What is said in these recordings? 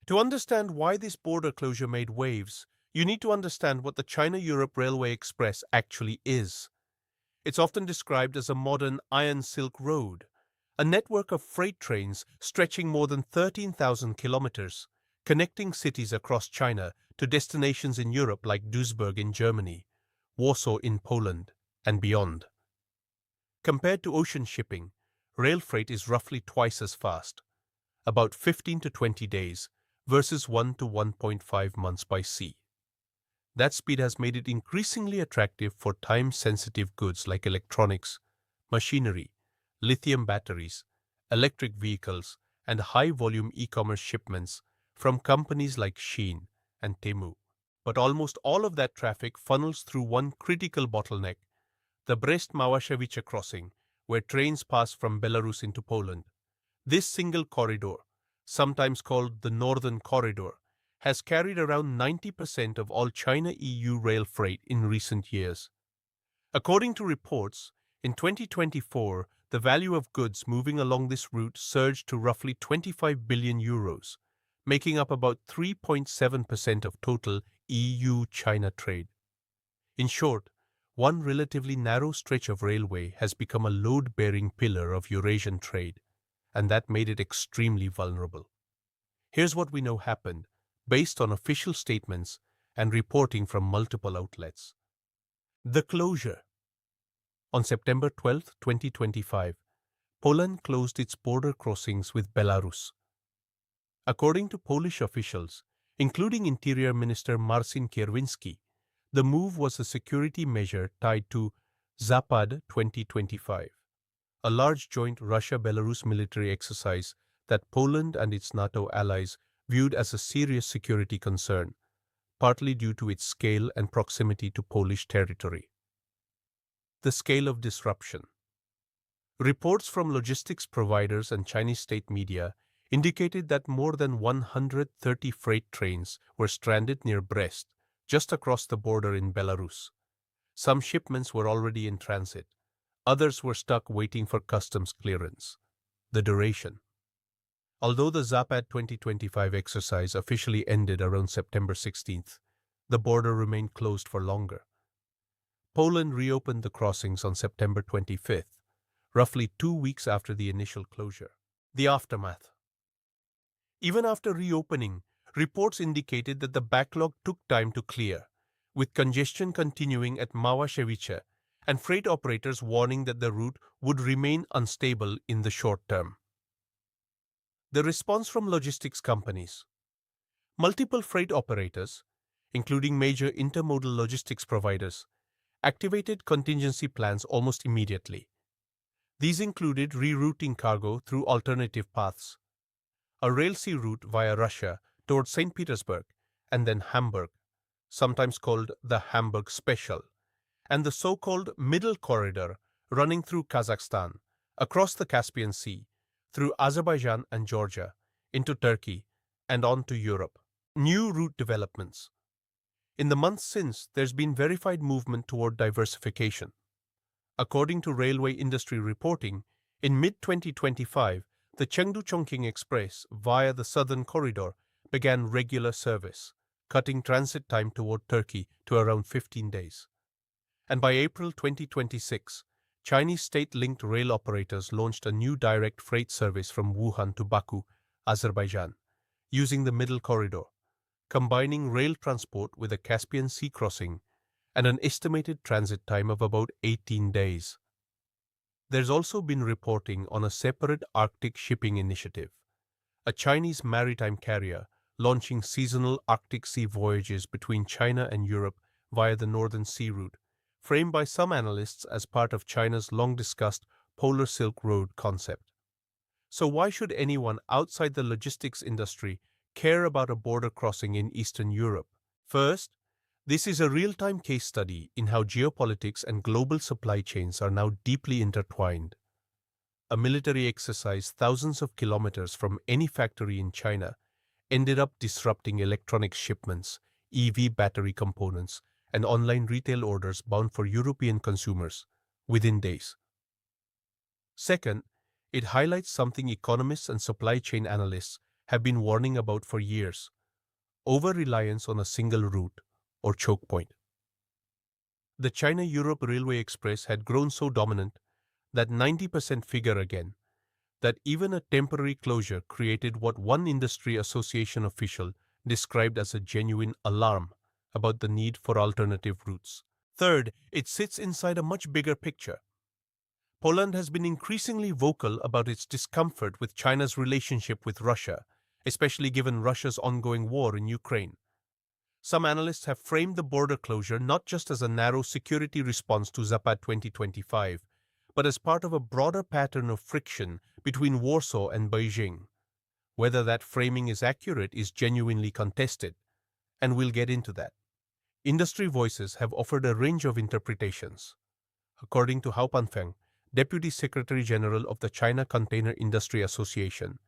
To understand why this border closure made waves, you need to understand what the China-Europe Railway Express actually is. It's often described as a modern Iron Silk Road, a network of freight trains stretching more than 13,000 kilometers, connecting cities across China to destinations in Europe like Duisburg in Germany, Warsaw in Poland, and beyond. Compared to ocean shipping, rail freight is roughly twice as fast, about 15 to 20 days, versus 1 to 1.5 months by sea. That speed has made it increasingly attractive for time-sensitive goods like electronics, machinery, lithium batteries, electric vehicles, and high-volume e-commerce shipments from companies like Shein and Temu. But almost all of that traffic funnels through one critical bottleneck, the Brest-Małaszewicze crossing, where trains pass from Belarus into Poland. This single corridor, sometimes called the Northern Corridor, has carried around 90% of all China-EU rail freight in recent years. According to reports, in 2024, the value of goods moving along this route surged to roughly 25 billion euros, making up about 3.7% of total EU-China trade. In short, one relatively narrow stretch of railway has become a load-bearing pillar of Eurasian trade, and that made it extremely vulnerable. Here's what we know happened, based on official statements and reporting from multiple outlets. The closure. On September 12, 2025, Poland closed its border crossings with Belarus. According to Polish officials, including Interior Minister Marcin Kierwiński, the move was a security measure tied to Zapad 2025, a large joint Russia-Belarus military exercise that Poland and its NATO allies viewed as a serious security concern, partly due to its scale and proximity to Polish territory. The scale of disruption. Reports from logistics providers and Chinese state media indicated that more than 130 freight trains were stranded near Brest, just across the border in Belarus. Some shipments were already in transit. Others were stuck waiting for customs clearance. The duration. Although the Zapad 2025 exercise officially ended around September 16th, the border remained closed for longer. Poland reopened the crossings on September 25th, roughly 2 weeks after the initial closure. The aftermath. Even after reopening, reports indicated that the backlog took time to clear, with congestion continuing at Małaszewicze and freight operators warning that the route would remain unstable in the short term. The response from logistics companies. Multiple freight operators, including major intermodal logistics providers, activated contingency plans almost immediately. These included rerouting cargo through alternative paths, a rail-sea route via Russia towards St. Petersburg and then Hamburg, sometimes called the Hamburg Special, and the so-called Middle Corridor running through Kazakhstan, across the Caspian Sea, through Azerbaijan and Georgia, into Turkey, and on to Europe. New route developments. In the months since, there's been verified movement toward diversification. According to railway industry reporting, in mid-2025, the Chengdu-Chongqing Express via the Southern Corridor began regular service, cutting transit time toward Turkey to around 15 days. And by April 2026, Chinese state-linked rail operators launched a new direct freight service from Wuhan to Baku, Azerbaijan, using the Middle Corridor, combining rail transport with a Caspian Sea crossing and an estimated transit time of about 18 days. There's also been reporting on a separate Arctic shipping initiative, a Chinese maritime carrier launching seasonal Arctic Sea voyages between China and Europe via the Northern Sea route, framed by some analysts as part of China's long-discussed Polar Silk Road concept. So why should anyone outside the logistics industry care about a border crossing in Eastern Europe? First, this is a real-time case study in how geopolitics and global supply chains are now deeply intertwined. A military exercise thousands of kilometers from any factory in China ended up disrupting electronic shipments, EV battery components, and online retail orders bound for European consumers within days. Second, it highlights something economists and supply chain analysts have been warning about for years: over-reliance on a single route or choke point. The China-Europe Railway Express had grown so dominant, that 90% figure again, that even a temporary closure created what one industry association official described as a genuine alarm about the need for alternative routes. Third, it sits inside a much bigger picture. Poland has been increasingly vocal about its discomfort with China's relationship with Russia, especially given Russia's ongoing war in Ukraine. Some analysts have framed the border closure not just as a narrow security response to Zapad 2025, but as part of a broader pattern of friction between Warsaw and Beijing. Whether that framing is accurate is genuinely contested, and we'll get into that. Industry voices have offered a range of interpretations. According to Hao Panfeng, Deputy Secretary General of the China Container Industry Association,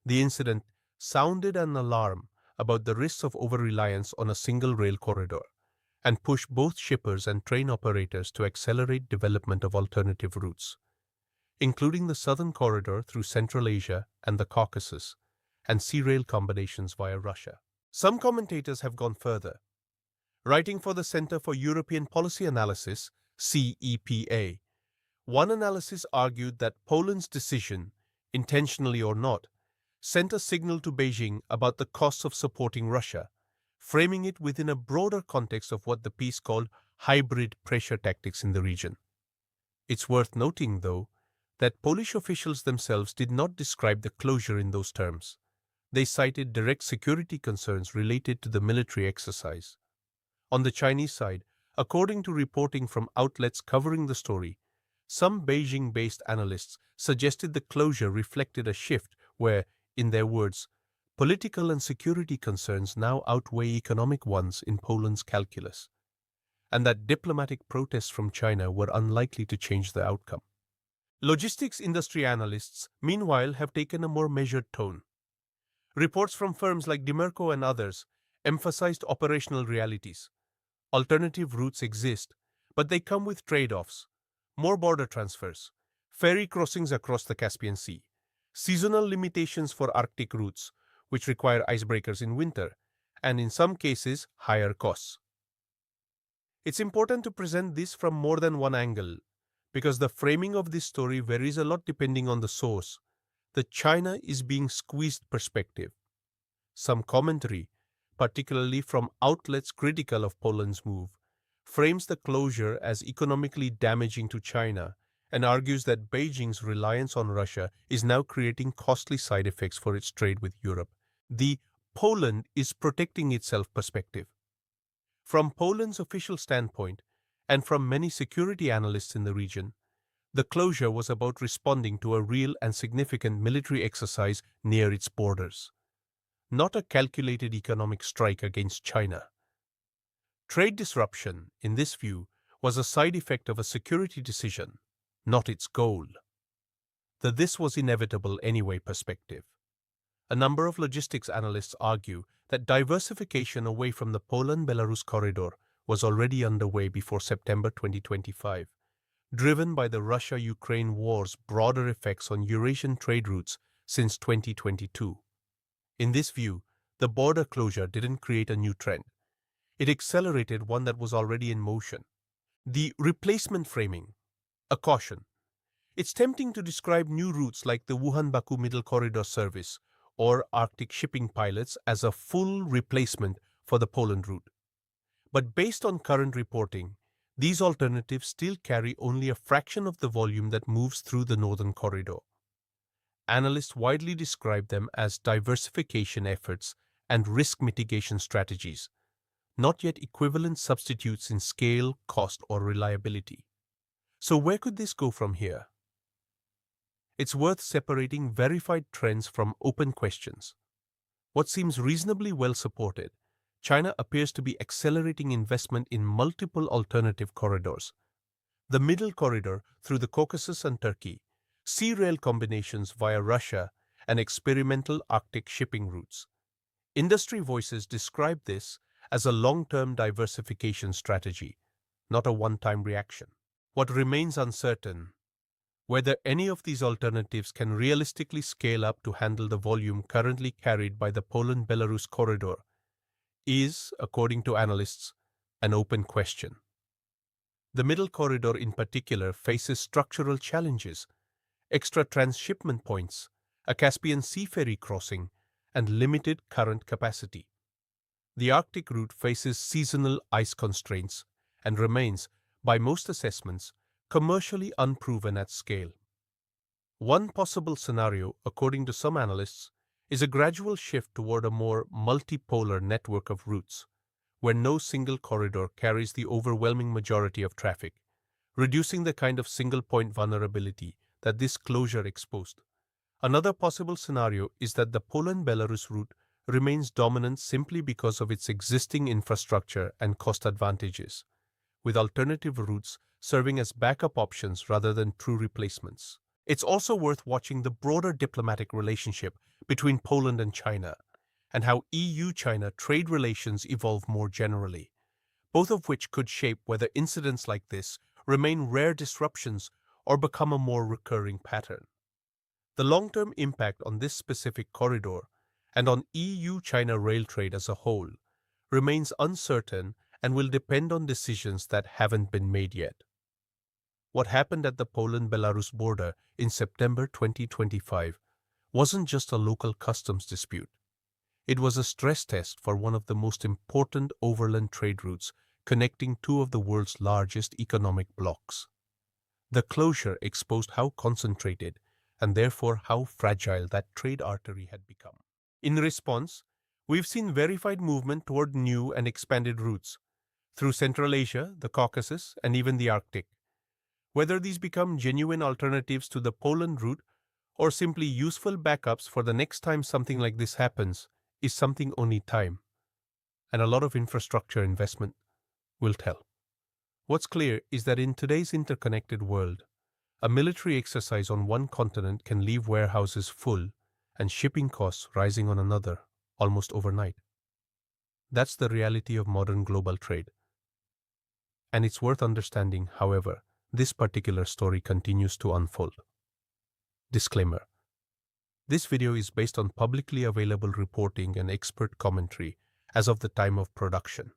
the incident sounded an alarm about the risks of over-reliance on a single rail corridor and pushed both shippers and train operators to accelerate development of alternative routes, including the southern corridor through Central Asia and the Caucasus, and sea rail combinations via Russia. Some commentators have gone further. Writing for the Center for European Policy Analysis, CEPA, one analysis argued that Poland's decision, intentionally or not, sent a signal to Beijing about the costs of supporting Russia, framing it within a broader context of what the piece called hybrid pressure tactics in the region. It's worth noting, though, that Polish officials themselves did not describe the closure in those terms. They cited direct security concerns related to the military exercise. On the Chinese side, according to reporting from outlets covering the story, some Beijing-based analysts suggested the closure reflected a shift where, in their words, political and security concerns now outweigh economic ones in Poland's calculus, and that diplomatic protests from China were unlikely to change the outcome. Logistics industry analysts, meanwhile, have taken a more measured tone. Reports from firms like Demerco and others emphasized operational realities. Alternative routes exist, but they come with trade-offs: more border transfers, ferry crossings across the Caspian Sea, seasonal limitations for Arctic routes, which require icebreakers in winter, and in some cases, higher costs. It's important to present this from more than one angle, because the framing of this story varies a lot depending on the source. The China is being squeezed perspective. Some commentary, particularly from outlets critical of Poland's move, frames the closure as economically damaging to China and argues that Beijing's reliance on Russia is now creating costly side effects for its trade with Europe. The Poland is protecting itself perspective. From Poland's official standpoint, and from many security analysts in the region, the closure was about responding to a real and significant military exercise near its borders, not a calculated economic strike against China. Trade disruption, in this view, was a side effect of a security decision, not its goal. The "this was inevitable anyway" perspective. A number of logistics analysts argue that diversification away from the Poland-Belarus corridor was already underway before September 2025, driven by the Russia-Ukraine war's broader effects on Eurasian trade routes since 2022. In this view, the border closure didn't create a new trend. It accelerated one that was already in motion. The replacement framing, a caution. It's tempting to describe new routes like the Wuhan-Baku Middle Corridor service or Arctic shipping pilots as a full replacement for the Poland route. But based on current reporting, these alternatives still carry only a fraction of the volume that moves through the northern corridor. Analysts widely describe them as diversification efforts and risk mitigation strategies, not yet equivalent substitutes in scale, cost, or reliability. So where could this go from here? It's worth separating verified trends from open questions. What seems reasonably well supported, China appears to be accelerating investment in multiple alternative corridors. The middle corridor through the Caucasus and Turkey, sea rail combinations via Russia, and experimental Arctic shipping routes. Industry voices describe this as a long-term diversification strategy, not a one-time reaction. What remains uncertain: Whether any of these alternatives can realistically scale up to handle the volume currently carried by the Poland-Belarus corridor is, according to analysts, an open question. The middle corridor in particular faces structural challenges, extra transshipment points, a Caspian Sea ferry crossing, and limited current capacity. The Arctic route faces seasonal ice constraints and remains, by most assessments, commercially unproven at scale. One possible scenario, according to some analysts, is a gradual shift toward a more multipolar network of routes, where no single corridor carries the overwhelming majority of traffic, reducing the kind of single-point vulnerability that this closure exposed. Another possible scenario is that the Poland-Belarus route remains dominant simply because of its existing infrastructure and cost advantages, with alternative routes serving as backup options rather than true replacements. It's also worth watching the broader diplomatic relationship between Poland and China, and how EU-China trade relations evolve more generally, both of which could shape whether incidents like this remain rare disruptions or become a more recurring pattern. The long-term impact on this specific corridor and on EU-China rail trade as a whole remains uncertain and will depend on decisions that haven't been made yet. What happened at the Poland-Belarus border in September 2025 wasn't just a local customs dispute. It was a stress test for one of the most important overland trade routes connecting two of the world's largest economic blocs. The closure exposed how concentrated and therefore how fragile that trade artery had become. In response, we've seen verified movement toward new and expanded routes through Central Asia, the Caucasus, and even the Arctic. Whether these become genuine alternatives to the Poland route or simply useful backups for the next time something like this happens is something only time and a lot of infrastructure investment will tell. What's clear is that in today's interconnected world, a military exercise on one continent can leave warehouses full and shipping costs rising on another almost overnight. That's the reality of modern global trade. And it's worth understanding, however, this particular story continues to unfold. Disclaimer: this video is based on publicly available reporting and expert commentary as of the time of production.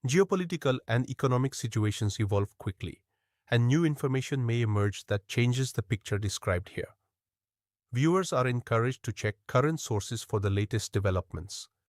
Geopolitical and economic situations evolve quickly, and new information may emerge that changes the picture described here. Viewers are encouraged to check current sources for the latest developments.